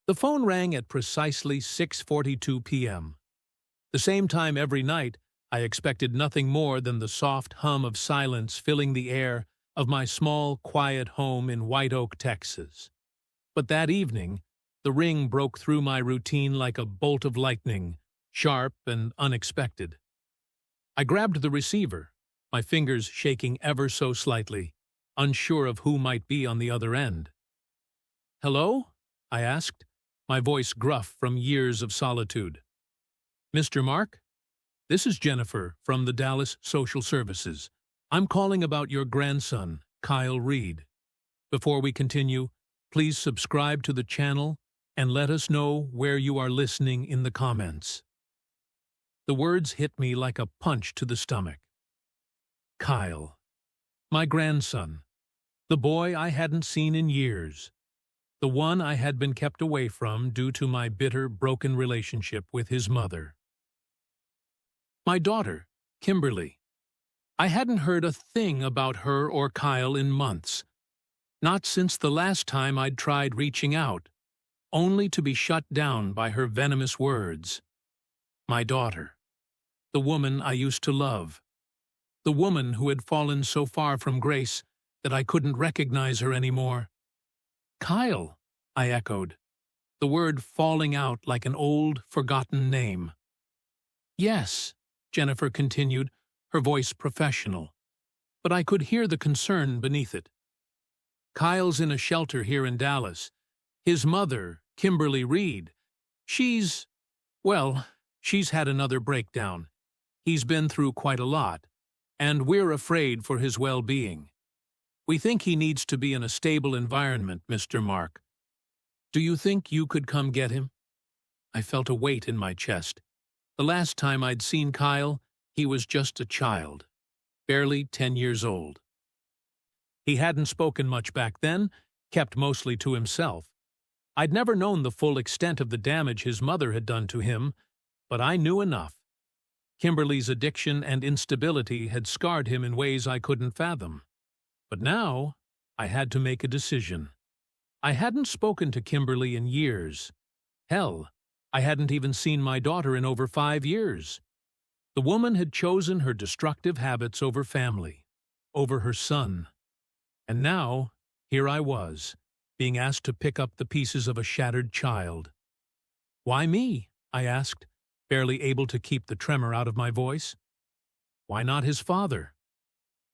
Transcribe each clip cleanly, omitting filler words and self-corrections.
The phone rang at precisely 6:42 p.m. The same time every night, I expected nothing more than the soft hum of silence filling the air of my small, quiet home in White Oak, Texas. But that evening, the ring broke through my routine like a bolt of lightning, sharp and unexpected. I grabbed the receiver, my fingers shaking ever so slightly, unsure of who might be on the other end. "Hello?" I asked, my voice gruff from years of solitude. "Mr. Mark? This is Jennifer from the Dallas Social Services. I'm calling about your grandson, Kyle Reed. Before we continue, please subscribe to the channel and let us know where you are listening in the comments." The words hit me like a punch to the stomach. Kyle. My grandson. The boy I hadn't seen in years. The one I had been kept away from due to my bitter, broken relationship with his mother. My daughter, Kimberly. I hadn't heard a thing about her or Kyle in months. Not since the last time I'd tried reaching out, only to be shut down by her venomous words. My daughter. The woman I used to love. The woman who had fallen so far from grace that I couldn't recognize her anymore. "Kyle," I echoed, the word falling out like an old, forgotten name. "Yes," Jennifer continued, her voice professional, but I could hear the concern beneath it. "Kyle's in a shelter here in Dallas. His mother, Kimberly Reed, she's had another breakdown. He's been through quite a lot, and we're afraid for his well-being. We think he needs to be in a stable environment, Mr. Mark. Do you think you could come get him?" I felt a weight in my chest. The last time I'd seen Kyle, he was just a child, barely 10 years old. He hadn't spoken much back then, kept mostly to himself. I'd never known the full extent of the damage his mother had done to him, but I knew enough. Kimberly's addiction and instability had scarred him in ways I couldn't fathom. But now, I had to make a decision. I hadn't spoken to Kimberly in years. Hell, I hadn't even seen my daughter in over 5 years. The woman had chosen her destructive habits over family, over her son. And now, here I was, being asked to pick up the pieces of a shattered child. "Why me?" I asked, barely able to keep the tremor out of my voice. "Why not his father?"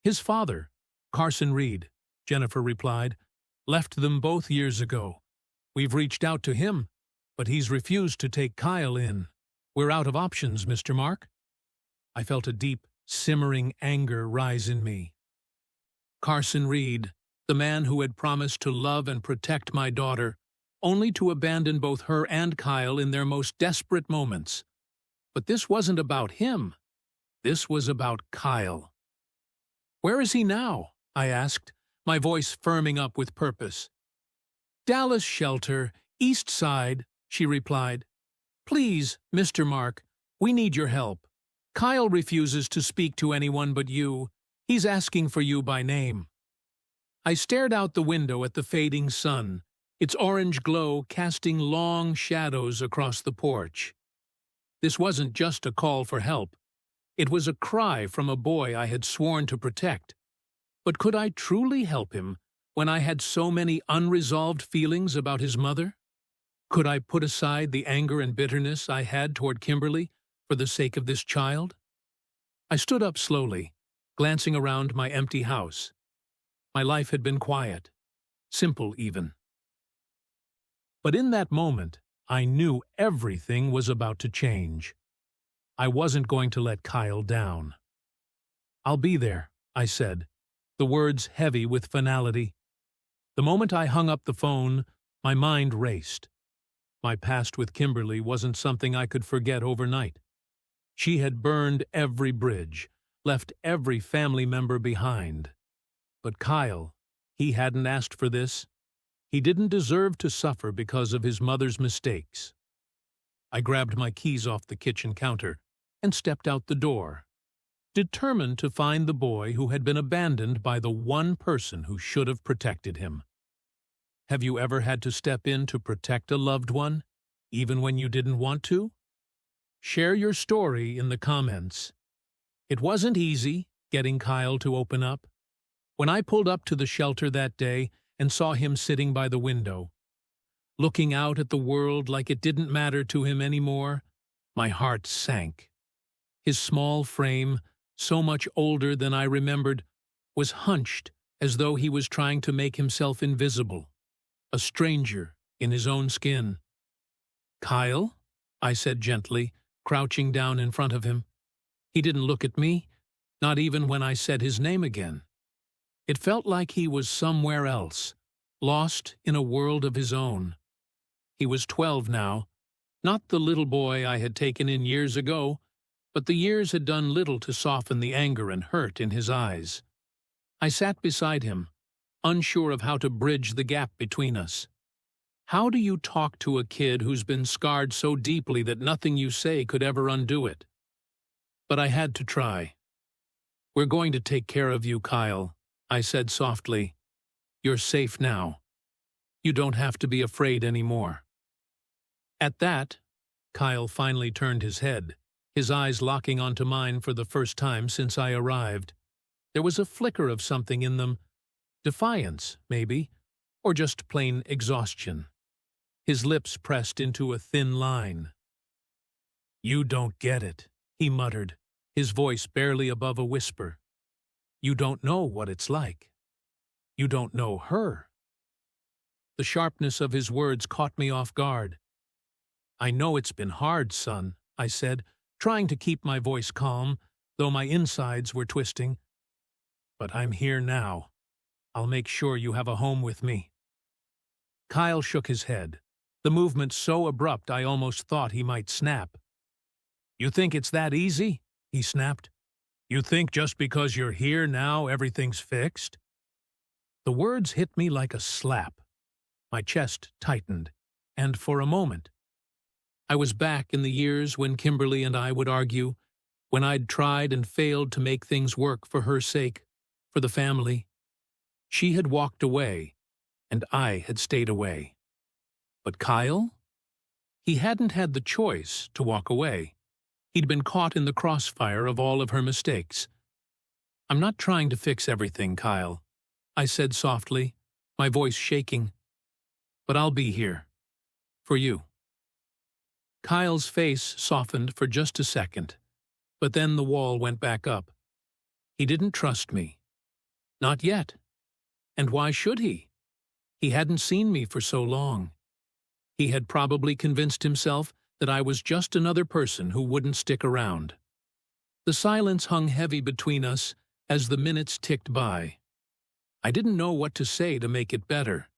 "His father, Carson Reed," Jennifer replied, "left them both years ago. We've reached out to him, but he's refused to take Kyle in. We're out of options, Mr. Mark." I felt a deep, simmering anger rise in me. Carson Reed, the man who had promised to love and protect my daughter, only to abandon both her and Kyle in their most desperate moments. But this wasn't about him. This was about Kyle. "Where is he now?" I asked, my voice firming up with purpose. "Dallas Shelter, East Side," she replied. "Please, Mr. Mark, we need your help. Kyle refuses to speak to anyone but you. He's asking for you by name." I stared out the window at the fading sun, its orange glow casting long shadows across the porch. This wasn't just a call for help. It was a cry from a boy I had sworn to protect. But could I truly help him when I had so many unresolved feelings about his mother? Could I put aside the anger and bitterness I had toward Kimberly for the sake of this child? I stood up slowly, glancing around my empty house. My life had been quiet, simple even. But in that moment, I knew everything was about to change. I wasn't going to let Kyle down. "I'll be there," I said, the words heavy with finality. The moment I hung up the phone, my mind raced. My past with Kimberly wasn't something I could forget overnight. She had burned every bridge, left every family member behind. But Kyle, he hadn't asked for this. He didn't deserve to suffer because of his mother's mistakes. I grabbed my keys off the kitchen counter and stepped out the door, determined to find the boy who had been abandoned by the one person who should have protected him. Have you ever had to step in to protect a loved one, even when you didn't want to? Share your story in the comments. It wasn't easy getting Kyle to open up. When I pulled up to the shelter that day and saw him sitting by the window, looking out at the world like it didn't matter to him anymore, my heart sank. His small frame, so much older than I remembered, was hunched as though he was trying to make himself invisible, a stranger in his own skin. "Kyle?" I said gently, crouching down in front of him. He didn't look at me, not even when I said his name again. It felt like he was somewhere else, lost in a world of his own. He was 12 now, not the little boy I had taken in years ago, but the years had done little to soften the anger and hurt in his eyes. I sat beside him, unsure of how to bridge the gap between us. How do you talk to a kid who's been scarred so deeply that nothing you say could ever undo it? But I had to try. "We're going to take care of you, Kyle," I said softly. "You're safe now. You don't have to be afraid anymore." At that, Kyle finally turned his head, his eyes locking onto mine for the first time since I arrived. There was a flicker of something in them, defiance, maybe, or just plain exhaustion. His lips pressed into a thin line. "You don't get it," he muttered, his voice barely above a whisper. "You don't know what it's like. You don't know her." The sharpness of his words caught me off guard. "I know it's been hard, son," I said, trying to keep my voice calm, though my insides were twisting. "But I'm here now. I'll make sure you have a home with me." Kyle shook his head, the movement so abrupt I almost thought he might snap. "You think it's that easy?" he snapped. "You think just because you're here now everything's fixed?" The words hit me like a slap. My chest tightened, and for a moment, I was back in the years when Kimberly and I would argue, when I'd tried and failed to make things work for her sake, for the family. She had walked away, and I had stayed away. But Kyle? He hadn't had the choice to walk away. He'd been caught in the crossfire of all of her mistakes. "I'm not trying to fix everything, Kyle," I said softly, my voice shaking. "But I'll be here. For you." Kyle's face softened for just a second, but then the wall went back up. He didn't trust me. Not yet. And why should he? He hadn't seen me for so long. He had probably convinced himself that I was just another person who wouldn't stick around. The silence hung heavy between us as the minutes ticked by. I didn't know what to say to make it better,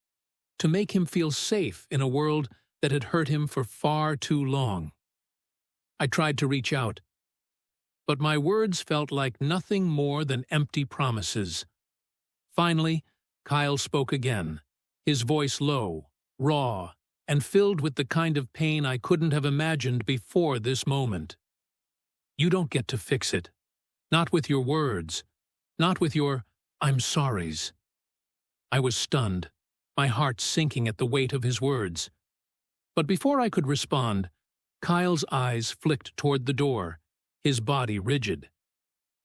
to make him feel safe in a world that had hurt him for far too long. I tried to reach out, but my words felt like nothing more than empty promises. Finally, Kyle spoke again, his voice low, raw, and filled with the kind of pain I couldn't have imagined before this moment. "You don't get to fix it. Not with your words. Not with your I'm sorries." I was stunned, my heart sinking at the weight of his words. But before I could respond, Kyle's eyes flicked toward the door, his body rigid.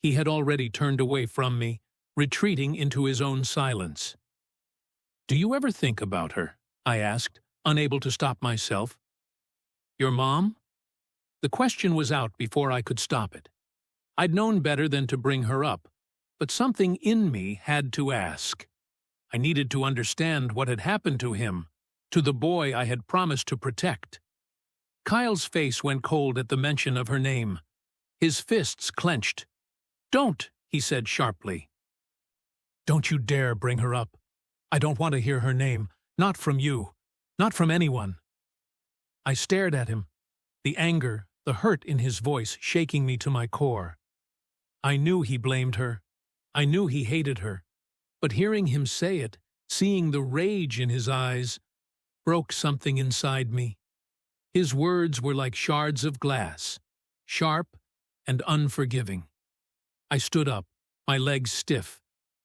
He had already turned away from me, retreating into his own silence. "Do you ever think about her?" I asked, unable to stop myself. "Your mom?" The question was out before I could stop it. I'd known better than to bring her up, but something in me had to ask. I needed to understand what had happened to him, to the boy I had promised to protect. Kyle's face went cold at the mention of her name. His fists clenched. "Don't," he said sharply. "Don't you dare bring her up. I don't want to hear her name, not from you, not from anyone." I stared at him, the anger, the hurt in his voice shaking me to my core. I knew he blamed her. I knew he hated her. But hearing him say it, seeing the rage in his eyes, broke something inside me. His words were like shards of glass, sharp and unforgiving. I stood up, my legs stiff,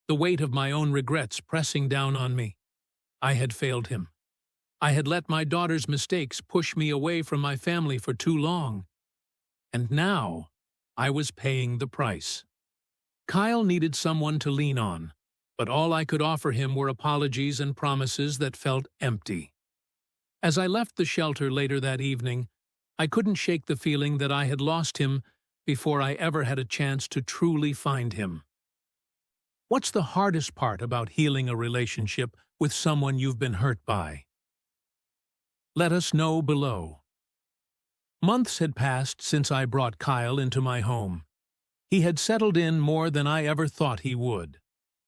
the weight of my own regrets pressing down on me. I had failed him. I had let my daughter's mistakes push me away from my family for too long. And now, I was paying the price. Kyle needed someone to lean on, but all I could offer him were apologies and promises that felt empty. As I left the shelter later that evening, I couldn't shake the feeling that I had lost him before I ever had a chance to truly find him. What's the hardest part about healing a relationship with someone you've been hurt by? Let us know below. Months had passed since I brought Kyle into my home. He had settled in more than I ever thought he would.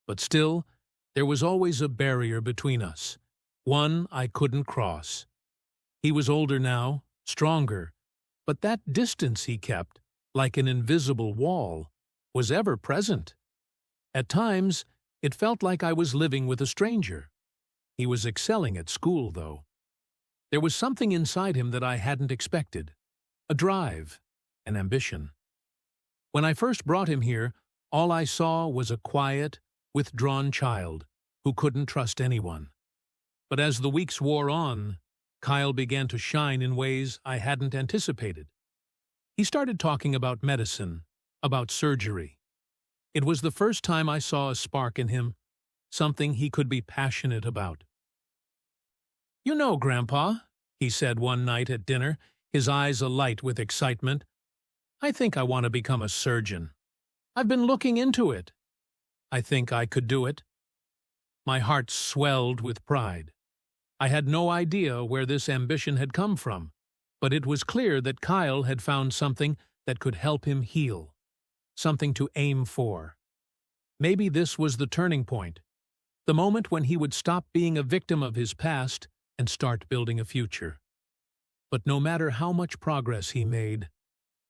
But still, there was always a barrier between us, one I couldn't cross. He was older now, stronger, but that distance he kept, like an invisible wall, was ever present. At times, it felt like I was living with a stranger. He was excelling at school, though. There was something inside him that I hadn't expected, a drive, an ambition. When I first brought him here, all I saw was a quiet, withdrawn child who couldn't trust anyone. But as the weeks wore on, Kyle began to shine in ways I hadn't anticipated. He started talking about medicine, about surgery. It was the first time I saw a spark in him, something he could be passionate about. "You know, Grandpa," he said one night at dinner, his eyes alight with excitement, "I think I want to become a surgeon. I've been looking into it. I think I could do it." My heart swelled with pride. I had no idea where this ambition had come from, but it was clear that Kyle had found something that could help him heal, something to aim for. Maybe this was the turning point, the moment when he would stop being a victim of his past and start building a future. But no matter how much progress he made,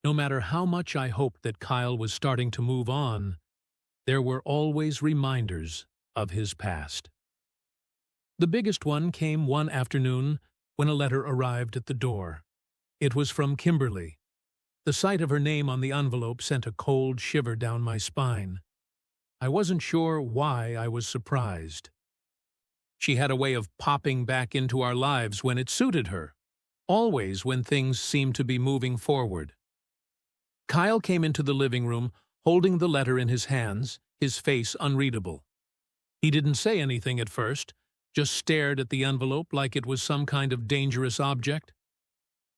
no matter how much I hoped that Kyle was starting to move on, there were always reminders of his past. The biggest one came one afternoon when a letter arrived at the door. It was from Kimberly. The sight of her name on the envelope sent a cold shiver down my spine. I wasn't sure why I was surprised. She had a way of popping back into our lives when it suited her, always when things seemed to be moving forward. Kyle came into the living room, holding the letter in his hands, his face unreadable. He didn't say anything at first, just stared at the envelope like it was some kind of dangerous object.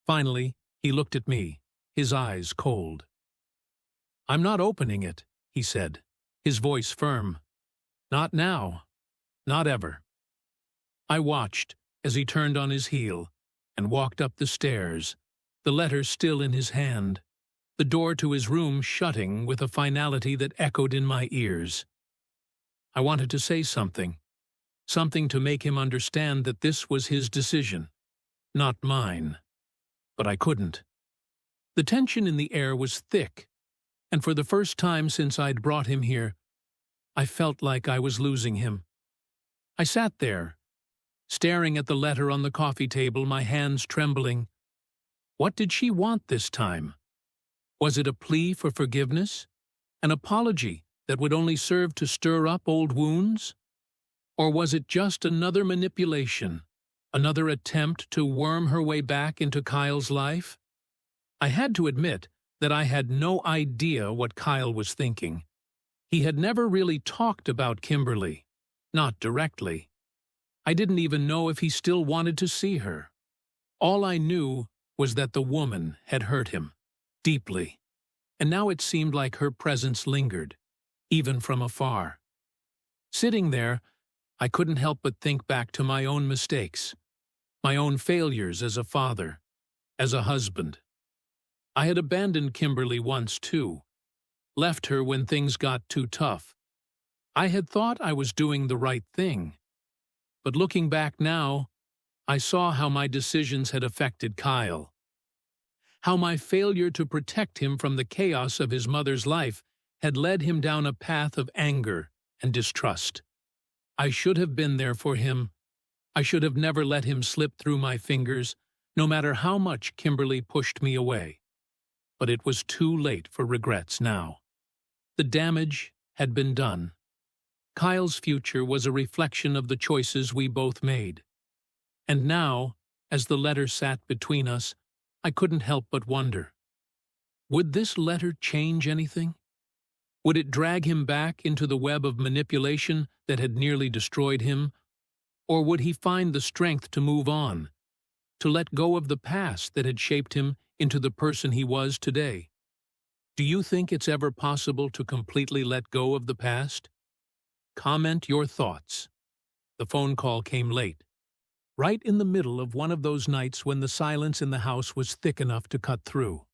Finally, he looked at me, his eyes cold. "I'm not opening it," he said, his voice firm. "Not now. Not ever." I watched as he turned on his heel and walked up the stairs, the letter still in his hand, the door to his room shutting with a finality that echoed in my ears. I wanted to say something to make him understand that this was his decision, not mine. But I couldn't. The tension in the air was thick, and for the first time since I'd brought him here, I felt like I was losing him. I sat there, staring at the letter on the coffee table, my hands trembling. What did she want this time? Was it a plea for forgiveness? An apology that would only serve to stir up old wounds? Or was it just another manipulation, another attempt to worm her way back into Kyle's life? I had to admit that I had no idea what Kyle was thinking. He had never really talked about Kimberly, not directly. I didn't even know if he still wanted to see her. All I knew was that the woman had hurt him, deeply, and now it seemed like her presence lingered, even from afar. Sitting there, I couldn't help but think back to my own mistakes, my own failures as a father, as a husband. I had abandoned Kimberly once, too, left her when things got too tough. I had thought I was doing the right thing. But looking back now, I saw how my decisions had affected Kyle, how my failure to protect him from the chaos of his mother's life had led him down a path of anger and distrust. I should have been there for him. I should have never let him slip through my fingers, no matter how much Kimberly pushed me away. But it was too late for regrets now. The damage had been done. Kyle's future was a reflection of the choices we both made. And now, as the letter sat between us, I couldn't help but wonder. Would this letter change anything? Would it drag him back into the web of manipulation that had nearly destroyed him? Or would he find the strength to move on, to let go of the past that had shaped him into the person he was today? Do you think it's ever possible to completely let go of the past? Comment your thoughts. The phone call came late, right in the middle of one of those nights when the silence in the house was thick enough to cut through.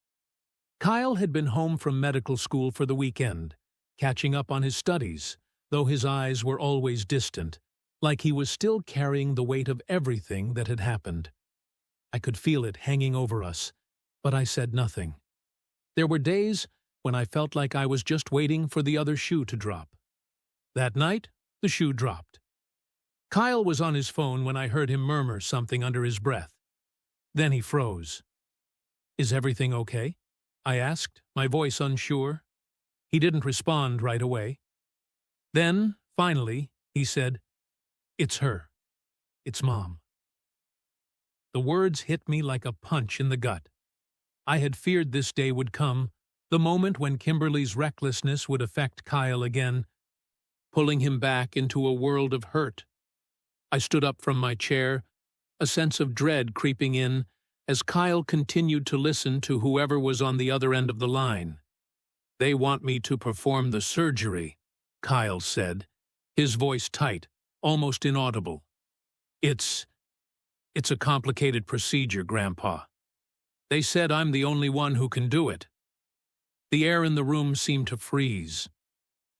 Kyle had been home from medical school for the weekend, catching up on his studies, though his eyes were always distant, like he was still carrying the weight of everything that had happened. I could feel it hanging over us, but I said nothing. There were days when I felt like I was just waiting for the other shoe to drop. That night, the shoe dropped. Kyle was on his phone when I heard him murmur something under his breath. Then he froze. "Is everything okay?" I asked, my voice unsure. He didn't respond right away. Then, finally, he said, "It's her. It's Mom." The words hit me like a punch in the gut. I had feared this day would come, the moment when Kimberly's recklessness would affect Kyle again, pulling him back into a world of hurt. I stood up from my chair, a sense of dread creeping in as Kyle continued to listen to whoever was on the other end of the line. "They want me to perform the surgery," Kyle said, his voice tight, almost inaudible. It's a complicated procedure, Grandpa. They said I'm the only one who can do it." The air in the room seemed to freeze.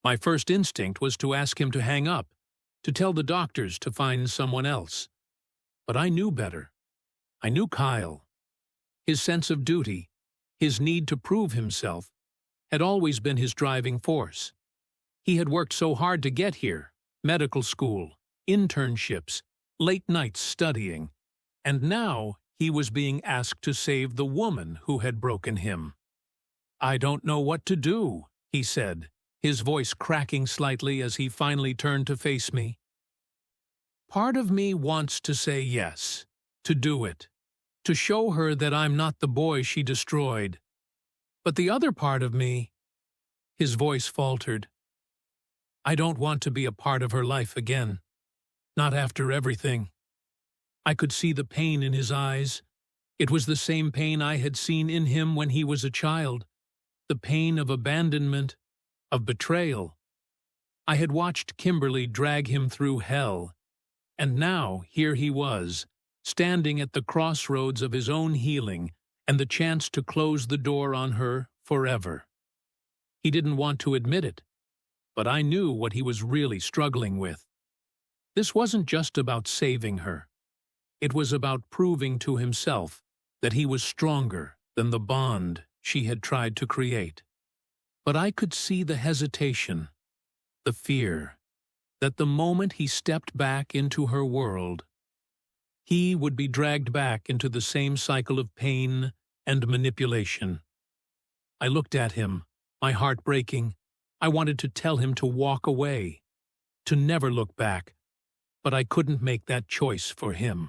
My first instinct was to ask him to hang up, to tell the doctors to find someone else. But I knew better. I knew Kyle. His sense of duty, his need to prove himself, had always been his driving force. He had worked so hard to get here, medical school, internships, late nights studying, and now he was being asked to save the woman who had broken him. "I don't know what to do," he said, his voice cracking slightly as he finally turned to face me. "Part of me wants to say yes, to do it, to show her that I'm not the boy she destroyed. But the other part of me," his voice faltered, "I don't want to be a part of her life again. Not after everything." I could see the pain in his eyes. It was the same pain I had seen in him when he was a child, the pain of abandonment, of betrayal. I had watched Kimberly drag him through hell, and now here he was, standing at the crossroads of his own healing and the chance to close the door on her forever. He didn't want to admit it, but I knew what he was really struggling with. This wasn't just about saving her. It was about proving to himself that he was stronger than the bond she had tried to create. But I could see the hesitation, the fear, that the moment he stepped back into her world, he would be dragged back into the same cycle of pain and manipulation. I looked at him, my heart breaking. I wanted to tell him to walk away, to never look back, but I couldn't make that choice for him.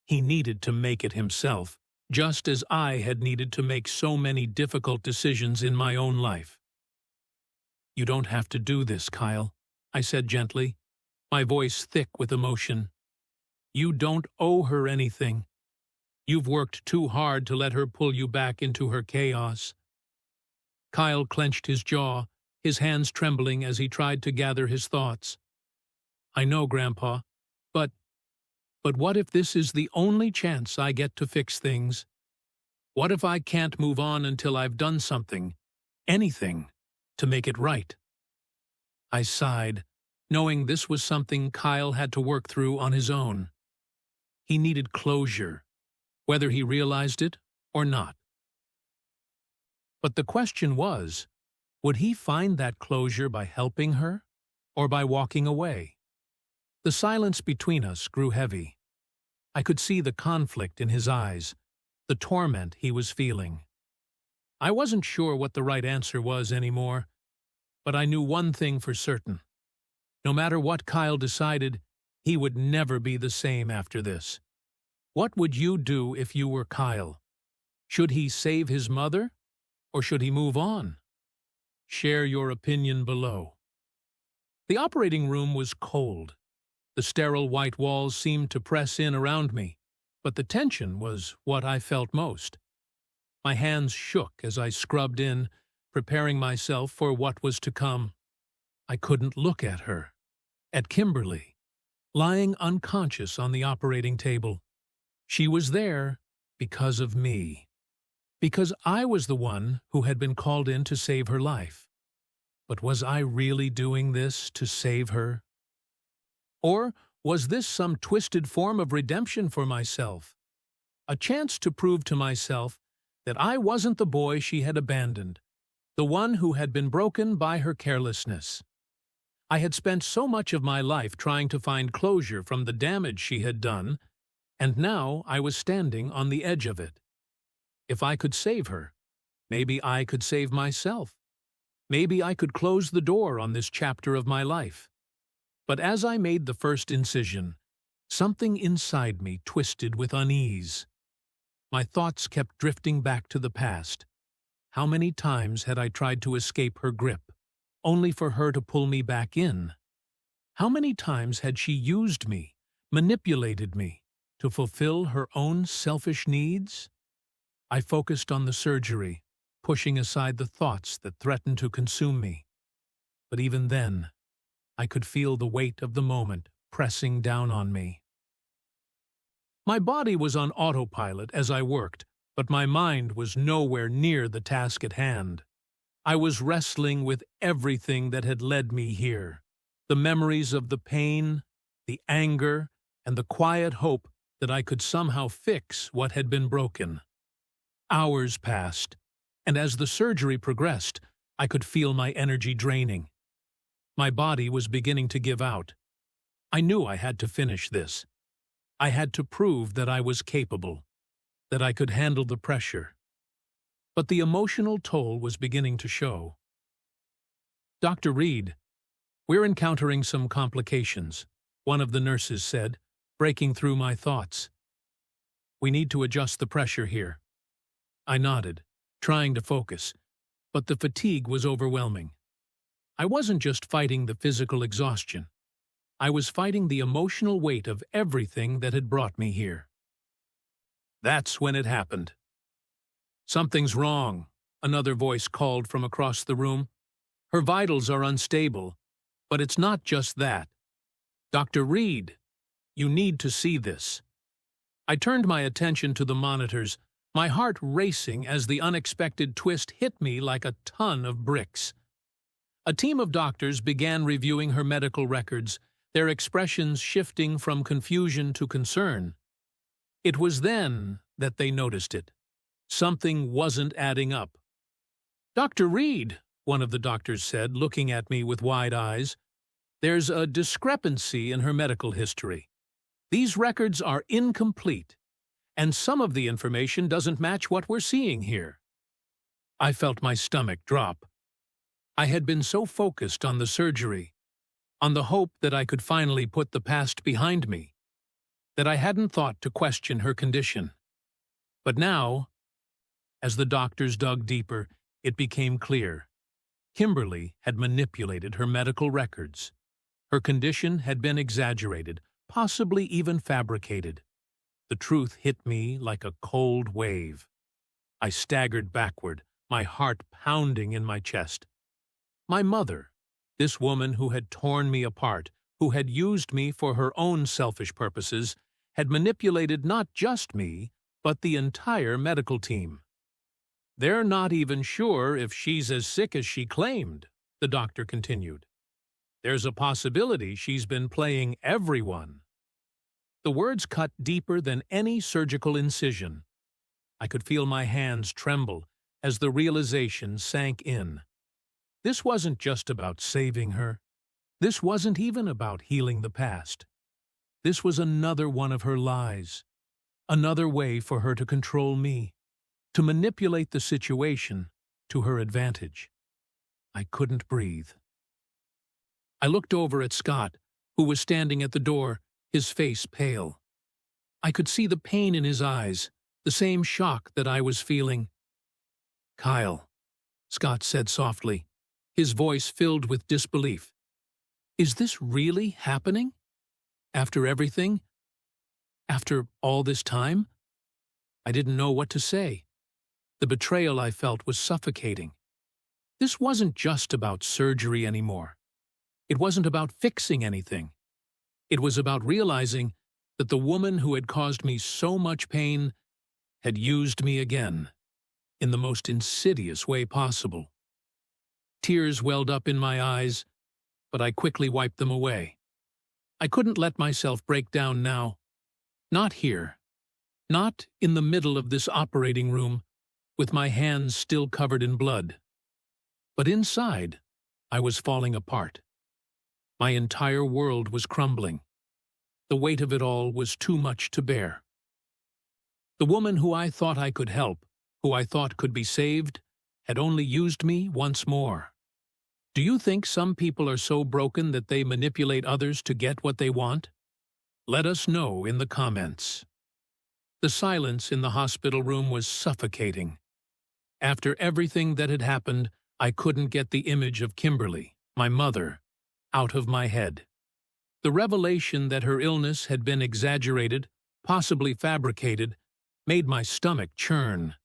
He needed to make it himself, just as I had needed to make so many difficult decisions in my own life. "You don't have to do this, Kyle," I said gently, my voice thick with emotion. "You don't owe her anything. You've worked too hard to let her pull you back into her chaos." Kyle clenched his jaw, his hands trembling as he tried to gather his thoughts. "I know, Grandpa, but what if this is the only chance I get to fix things? What if I can't move on until I've done something, anything, to make it right?" I sighed, knowing this was something Kyle had to work through on his own. He needed closure, whether he realized it or not. But the question was, would he find that closure by helping her or by walking away? The silence between us grew heavy. I could see the conflict in his eyes, the torment he was feeling. I wasn't sure what the right answer was anymore, but I knew one thing for certain. No matter what Kyle decided, he would never be the same after this. What would you do if you were Kyle? Should he save his mother, or should he move on? Share your opinion below. The operating room was cold. The sterile white walls seemed to press in around me, but the tension was what I felt most. My hands shook as I scrubbed in, preparing myself for what was to come. I couldn't look at her, at Kimberly, lying unconscious on the operating table. She was there because of me, because I was the one who had been called in to save her life. But was I really doing this to save her? Or was this some twisted form of redemption for myself? A chance to prove to myself that I wasn't the boy she had abandoned, the one who had been broken by her carelessness. I had spent so much of my life trying to find closure from the damage she had done, and now I was standing on the edge of it. If I could save her, maybe I could save myself. Maybe I could close the door on this chapter of my life. But as I made the first incision, something inside me twisted with unease. My thoughts kept drifting back to the past. How many times had I tried to escape her grip, only for her to pull me back in? How many times had she used me, manipulated me, to fulfill her own selfish needs? I focused on the surgery, pushing aside the thoughts that threatened to consume me. But even then, I could feel the weight of the moment pressing down on me. My body was on autopilot as I worked, but my mind was nowhere near the task at hand. I was wrestling with everything that had led me here, the memories of the pain, the anger, and the quiet hope that I could somehow fix what had been broken. Hours passed, and as the surgery progressed, I could feel my energy draining. My body was beginning to give out. I knew I had to finish this. I had to prove that I was capable, that I could handle the pressure. But the emotional toll was beginning to show. "Dr. Reed, we're encountering some complications," one of the nurses said, breaking through my thoughts. "We need to adjust the pressure here." I nodded, trying to focus, but the fatigue was overwhelming. I wasn't just fighting the physical exhaustion. I was fighting the emotional weight of everything that had brought me here. That's when it happened. "Something's wrong," another voice called from across the room. "Her vitals are unstable, but it's not just that. Dr. Reed, you need to see this." I turned my attention to the monitors, my heart racing as the unexpected twist hit me like a ton of bricks. A team of doctors began reviewing her medical records, their expressions shifting from confusion to concern. It was then that they noticed it. Something wasn't adding up. "Dr. Reed," one of the doctors said, looking at me with wide eyes, "there's a discrepancy in her medical history. These records are incomplete, and some of the information doesn't match what we're seeing here." I felt my stomach drop. I had been so focused on the surgery, on the hope that I could finally put the past behind me, that I hadn't thought to question her condition. But now, as the doctors dug deeper, it became clear. Kimberly had manipulated her medical records. Her condition had been exaggerated, possibly even fabricated. The truth hit me like a cold wave. I staggered backward, my heart pounding in my chest. My mother, this woman who had torn me apart, who had used me for her own selfish purposes, had manipulated not just me, but the entire medical team. "They're not even sure if she's as sick as she claimed," the doctor continued. "There's a possibility she's been playing everyone." The words cut deeper than any surgical incision. I could feel my hands tremble as the realization sank in. This wasn't just about saving her. This wasn't even about healing the past. This was another one of her lies, another way for her to control me, to manipulate the situation to her advantage. I couldn't breathe. I looked over at Scott, who was standing at the door, his face pale. I could see the pain in his eyes, the same shock that I was feeling. "Kyle," Scott said softly, his voice filled with disbelief. "Is this really happening? After everything? After all this time?" I didn't know what to say. The betrayal I felt was suffocating. This wasn't just about surgery anymore. It wasn't about fixing anything. It was about realizing that the woman who had caused me so much pain had used me again, in the most insidious way possible. Tears welled up in my eyes, but I quickly wiped them away. I couldn't let myself break down now. Not here. Not in the middle of this operating room, with my hands still covered in blood. But inside, I was falling apart. My entire world was crumbling. The weight of it all was too much to bear. The woman who I thought I could help, who I thought could be saved, had only used me once more. Do you think some people are so broken that they manipulate others to get what they want? Let us know in the comments. The silence in the hospital room was suffocating. After everything that had happened, I couldn't get the image of Kimberly, my mother, out of my head. The revelation that her illness had been exaggerated, possibly fabricated, made my stomach churn.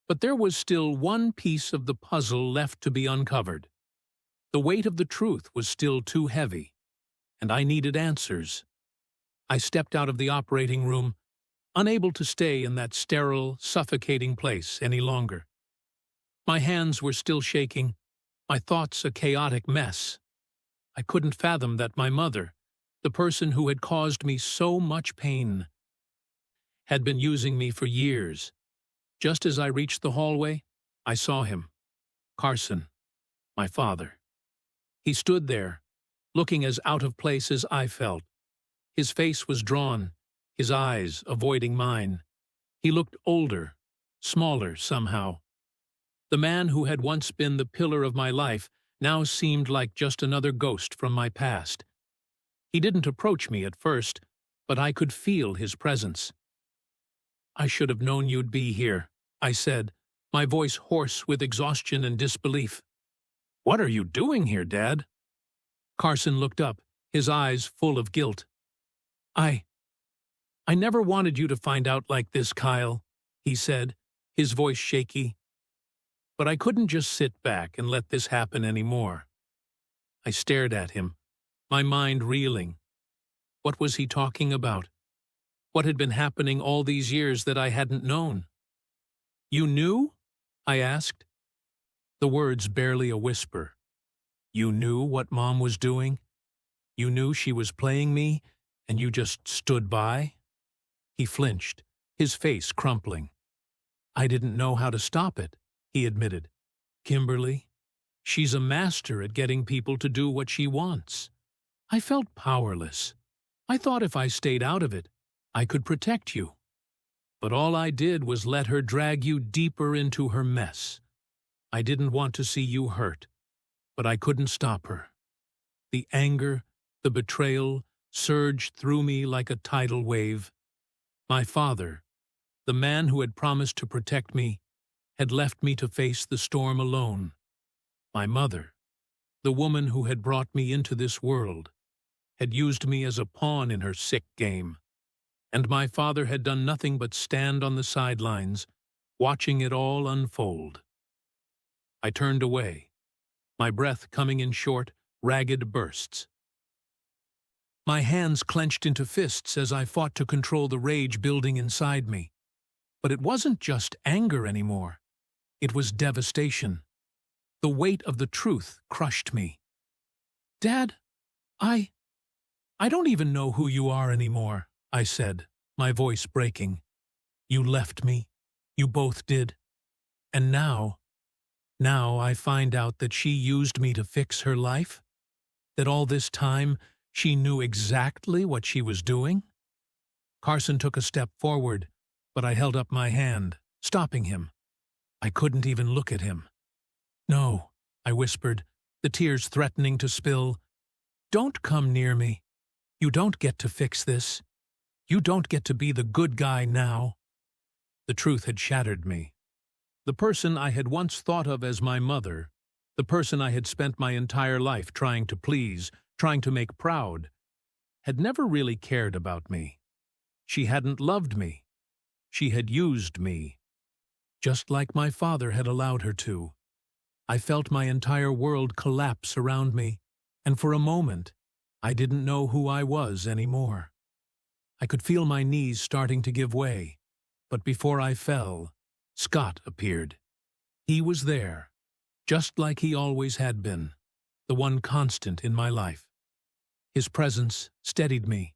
But there was still one piece of the puzzle left to be uncovered. The weight of the truth was still too heavy, and I needed answers. I stepped out of the operating room, unable to stay in that sterile, suffocating place any longer. My hands were still shaking, my thoughts a chaotic mess. I couldn't fathom that my mother, the person who had caused me so much pain, had been using me for years. Just as I reached the hallway, I saw him. Carson, my father. He stood there, looking as out of place as I felt. His face was drawn, his eyes avoiding mine. He looked older, smaller somehow. The man who had once been the pillar of my life now seemed like just another ghost from my past. He didn't approach me at first, but I could feel his presence. "I should have known you'd be here," I said, my voice hoarse with exhaustion and disbelief. "What are you doing here, Dad?" Carson looked up, his eyes full of guilt. I never wanted you to find out like this, Kyle," he said, his voice shaky. "But I couldn't just sit back and let this happen anymore." I stared at him, my mind reeling. What was he talking about? What had been happening all these years that I hadn't known? "You knew?" I asked. The words barely a whisper. "You knew what Mom was doing? You knew she was playing me, and you just stood by?" He flinched, his face crumpling. "I didn't know how to stop it," he admitted. "Kimberly, she's a master at getting people to do what she wants. I felt powerless. I thought if I stayed out of it, I could protect you. But all I did was let her drag you deeper into her mess. I didn't want to see you hurt, but I couldn't stop her." The anger, the betrayal, surged through me like a tidal wave. My father, the man who had promised to protect me, had left me to face the storm alone. My mother, the woman who had brought me into this world, had used me as a pawn in her sick game. And my father had done nothing but stand on the sidelines, watching it all unfold. I turned away, my breath coming in short, ragged bursts. My hands clenched into fists as I fought to control the rage building inside me. But it wasn't just anger anymore. It was devastation. The weight of the truth crushed me. "Dad, I don't even know who you are anymore," I said, my voice breaking. "You left me. You both did. And now I find out that she used me to fix her life? That all this time she knew exactly what she was doing?" Carson took a step forward, but I held up my hand, stopping him. I couldn't even look at him. "No," I whispered, the tears threatening to spill. Don't come near me. You don't get to fix this. You don't get to be the good guy now. The truth had shattered me. The person I had once thought of as my mother, the person I had spent my entire life trying to please, trying to make proud, had never really cared about me. She hadn't loved me. She had used me, just like my father had allowed her to. I felt my entire world collapse around me, and for a moment, I didn't know who I was anymore. I could feel my knees starting to give way, but before I fell, Scott appeared. He was there, just like he always had been, the one constant in my life. His presence steadied me,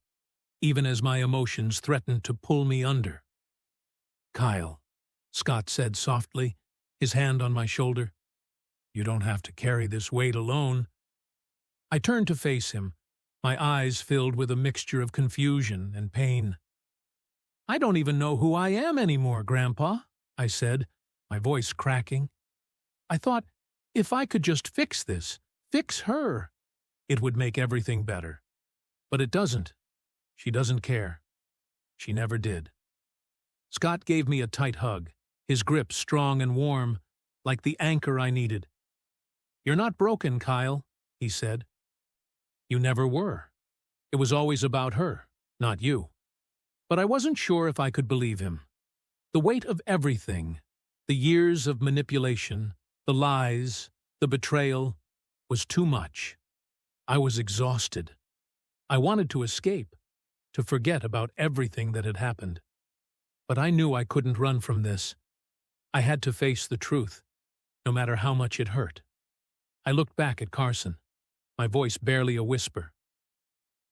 even as my emotions threatened to pull me under. "Kyle," Scott said softly, his hand on my shoulder. "You don't have to carry this weight alone." I turned to face him, my eyes filled with a mixture of confusion and pain. "I don't even know who I am anymore, Grandpa," I said, my voice cracking. "I thought, if I could just fix this, fix her, it would make everything better. But it doesn't. She doesn't care. She never did." Scott gave me a tight hug, his grip strong and warm, like the anchor I needed. "You're not broken, Kyle," he said. "You never were. It was always about her, not you." But I wasn't sure if I could believe him. The weight of everything, the years of manipulation, the lies, the betrayal, was too much. I was exhausted. I wanted to escape, to forget about everything that had happened. But I knew I couldn't run from this. I had to face the truth, no matter how much it hurt. I looked back at Carson, my voice barely a whisper.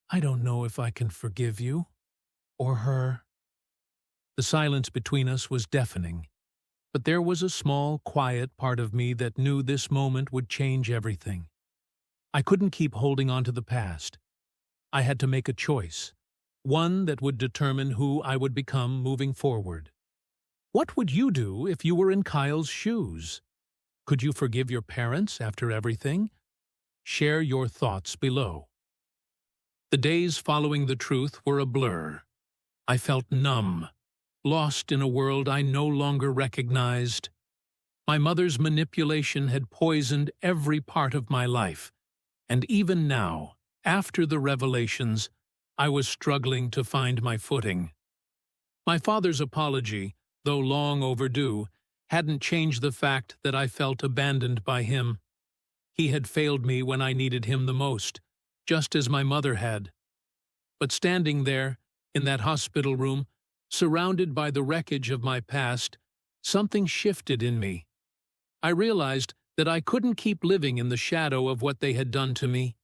"I don't know if I can forgive you, or her." The silence between us was deafening, but there was a small, quiet part of me that knew this moment would change everything. I couldn't keep holding on to the past. I had to make a choice, one that would determine who I would become moving forward. What would you do if you were in Kyle's shoes? Could you forgive your parents after everything? Share your thoughts below. The days following the truth were a blur. I felt numb, lost in a world I no longer recognized. My mother's manipulation had poisoned every part of my life, and even now, after the revelations, I was struggling to find my footing. My father's apology, though long overdue, hadn't changed the fact that I felt abandoned by him. He had failed me when I needed him the most, just as my mother had. But standing there, in that hospital room, surrounded by the wreckage of my past, something shifted in me. I realized that I couldn't keep living in the shadow of what they had done to me.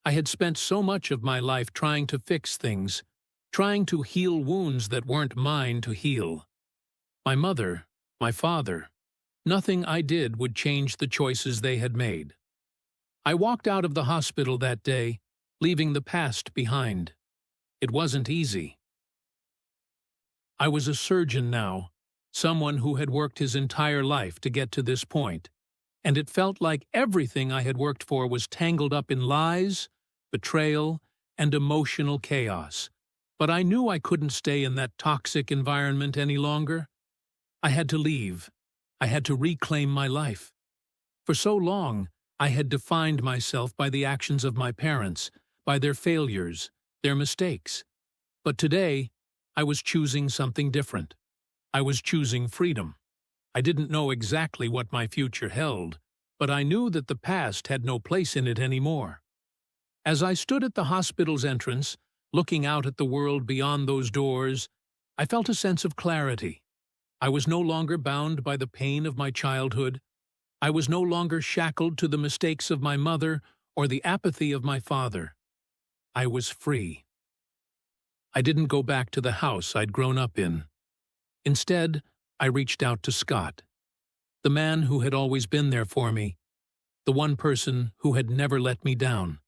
I had spent so much of my life trying to fix things, trying to heal wounds that weren't mine to heal. My mother, my father, nothing I did would change the choices they had made. I walked out of the hospital that day, leaving the past behind. It wasn't easy. I was a surgeon now, someone who had worked his entire life to get to this point, and it felt like everything I had worked for was tangled up in lies, betrayal, and emotional chaos. But I knew I couldn't stay in that toxic environment any longer. I had to leave. I had to reclaim my life. For so long, I had defined myself by the actions of my parents, by their failures, their mistakes. But today, I was choosing something different. I was choosing freedom. I didn't know exactly what my future held, but I knew that the past had no place in it anymore. As I stood at the hospital's entrance, looking out at the world beyond those doors, I felt a sense of clarity. I was no longer bound by the pain of my childhood. I was no longer shackled to the mistakes of my mother or the apathy of my father. I was free. I didn't go back to the house I'd grown up in. Instead, I reached out to Scott, the man who had always been there for me, the one person who had never let me down.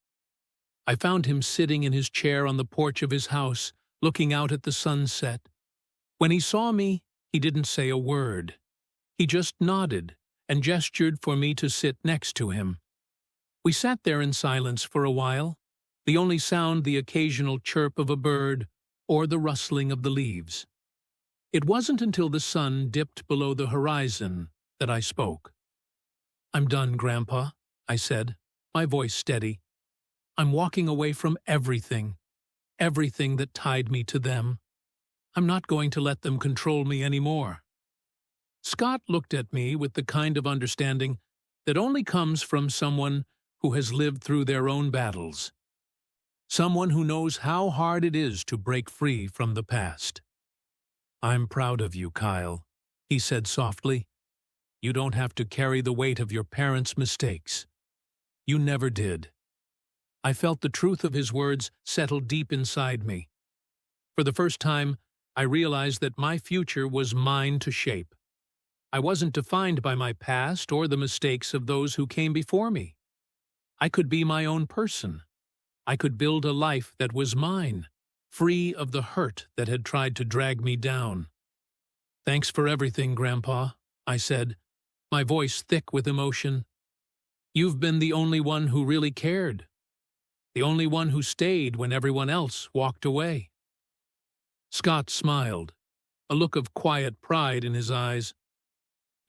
I found him sitting in his chair on the porch of his house, looking out at the sunset. When he saw me, he didn't say a word. He just nodded and gestured for me to sit next to him. We sat there in silence for a while, The only sound the occasional chirp of a bird or the rustling of the leaves. It wasn't until the sun dipped below the horizon that I spoke. "I'm done, Grandpa," I said, my voice steady. "I'm walking away from everything that tied me to them. I'm not going to let them control me anymore." Scott looked at me with the kind of understanding that only comes from someone who has lived through their own battles. Someone who knows how hard it is to break free from the past. "I'm proud of you, Kyle," he said softly. "You don't have to carry the weight of your parents' mistakes. You never did." I felt the truth of his words settle deep inside me. For the first time, I realized that my future was mine to shape. I wasn't defined by my past or the mistakes of those who came before me. I could be my own person. I could build a life that was mine, free of the hurt that had tried to drag me down. "Thanks for everything, Grandpa," I said, my voice thick with emotion. "You've been the only one who really cared. The only one who stayed when everyone else walked away." Scott smiled, a look of quiet pride in his eyes.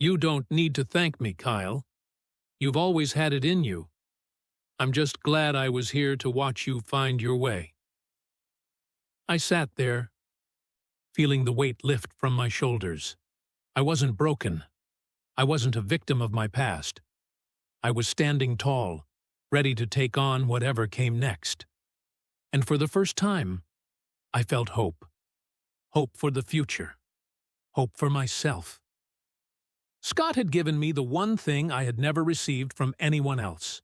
"You don't need to thank me, Kyle. You've always had it in you. I'm just glad I was here to watch you find your way." I sat there, feeling the weight lift from my shoulders. I wasn't broken. I wasn't a victim of my past. I was standing tall, ready to take on whatever came next. And for the first time, I felt hope. Hope for the future. Hope for myself. Scott had given me the one thing I had never received from anyone else: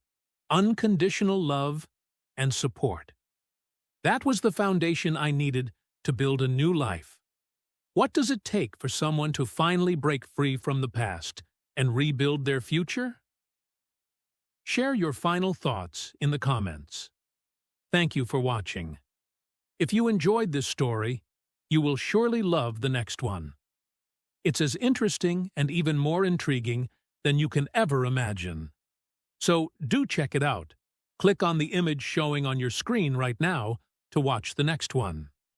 unconditional love and support. That was the foundation I needed to build a new life. What does it take for someone to finally break free from the past and rebuild their future? Share your final thoughts in the comments. Thank you for watching. If you enjoyed this story, you will surely love the next one. It's as interesting and even more intriguing than you can ever imagine. So do check it out. Click on the image showing on your screen right now to watch the next one.